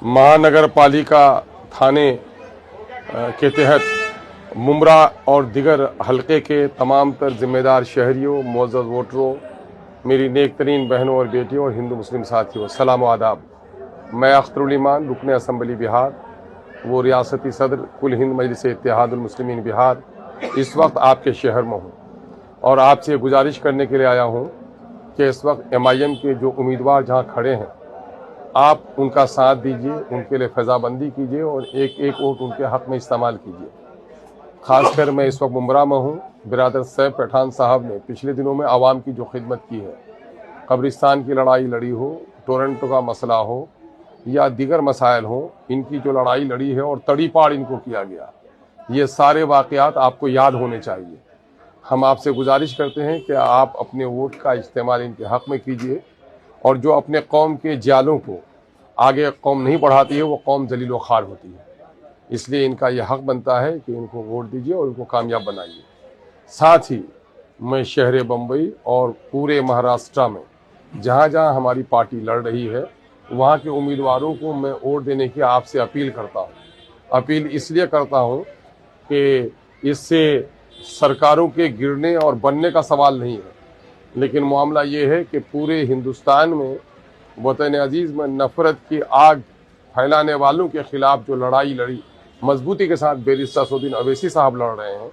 महानगर पालिका थाने के तहत मुमरा और दिगर हलके के तमाम तर जिम्मेदार शहरियों, मुअज़्ज़ज़ वोटरों, मेरी नेक तरीन बहनों और बेटियों और हिंदू मुस्लिम साथियों, सलाम व आदाब। मैं अख्तरुल ईमान रुकन असम्बली बिहार, वो रियासती सदर कुल हिंद मजलिस इत्तेहादुल मुस्लिमीन बिहार इस वक्त आपके शहर में हूँ और आपसे गुजारिश करने के लिए आया हूँ कि इस वक्त MIM के जो उम्मीदवार जहाँ खड़े हैं, आप उनका साथ दीजिए, उनके लिए फैज़ाबंदी कीजिए और एक एक वोट उनके हक़ में इस्तेमाल कीजिए। ख़ासकर मैं इस वक्त मुमरा में हूँ। बिरादर सैफ पठान साहब ने पिछले दिनों में आवाम की जो खिदमत की है, कब्रिस्तान की लड़ाई लड़ी हो, टोरंटो का मसला हो या दीगर मसाइल हो, इनकी जो लड़ाई लड़ी है और तड़ी पाड़ इनको किया गया, ये सारे वाक़यात आपको याद होने चाहिए। हम आपसे गुजारिश करते हैं कि आप अपने वोट का इस्तेमाल इनके हक़ में कीजिए और जो अपने कौम के जालों को आगे कौम नहीं बढ़ाती है, वो कौम जलील व ख़ार होती है। इसलिए इनका यह हक़ बनता है कि इनको वोट दीजिए और इनको कामयाब बनाइए। साथ ही मैं शहर बम्बई और पूरे महाराष्ट्र में जहाँ जहाँ हमारी पार्टी लड़ रही है, वहाँ के उम्मीदवारों को मैं वोट देने की आपसे अपील करता हूँ। अपील इसलिए करता हूँ कि इससे सरकारों के गिरने और बनने का सवाल नहीं है, लेकिन मामला ये है कि पूरे हिंदुस्तान में वतन अजीज़ में नफ़रत की आग फैलाने वालों के ख़िलाफ़ जो लड़ाई लड़ी मजबूती के साथ बैरिस्टर असदुद्दीन अवैसी साहब लड़ रहे हैं।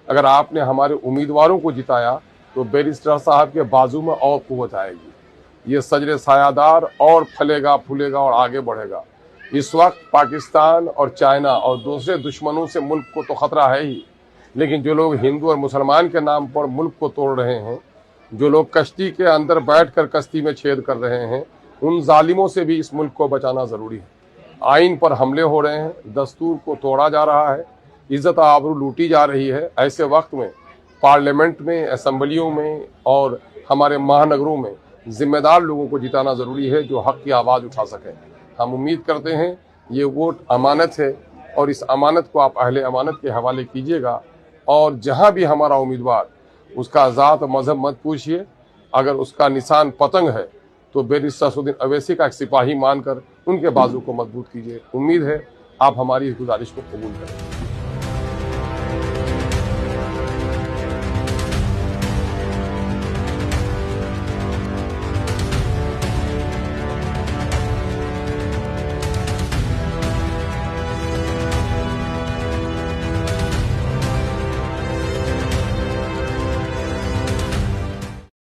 अगर आपने हमारे उम्मीदवारों को जिताया तो बैरिस्टर साहब के बाजू में और क़ुव्वत आएगी। ये सजरे सायादार और फलेगा फूलेगा और आगे बढ़ेगा। इस वक्त पाकिस्तान और चाइना और दूसरे दुश्मनों से मुल्क को तो ख़तरा है ही, लेकिन जो लोग हिंदू और मुसलमान के नाम पर मुल्क को तोड़ रहे हैं, जो लोग कश्ती के अंदर बैठकर कश्ती में छेद कर रहे हैं, उन जालिमों से भी इस मुल्क को बचाना ज़रूरी है। आइन पर हमले हो रहे हैं, दस्तूर को तोड़ा जा रहा है, इज़्ज़त आबरू लूटी जा रही है। ऐसे वक्त में पार्लियामेंट में, असम्बलियों में और हमारे महानगरों में ज़िम्मेदार लोगों को जिताना ज़रूरी है जो हक़ की आवाज़ उठा सकें। हम उम्मीद करते हैं ये वोट अमानत है और इस अमानत को आप अहले अमानत के हवाले कीजिएगा और जहाँ भी हमारा उम्मीदवार, उसका ज़ात मज़हब मत पूछिए। अगर उसका निशान पतंग है तो बैरिस्टर असदुद्दीन अवैसी का एक सिपाही मानकर उनके बाजू को मजबूत कीजिए। उम्मीद है आप हमारी इस गुजारिश को कबूल करें।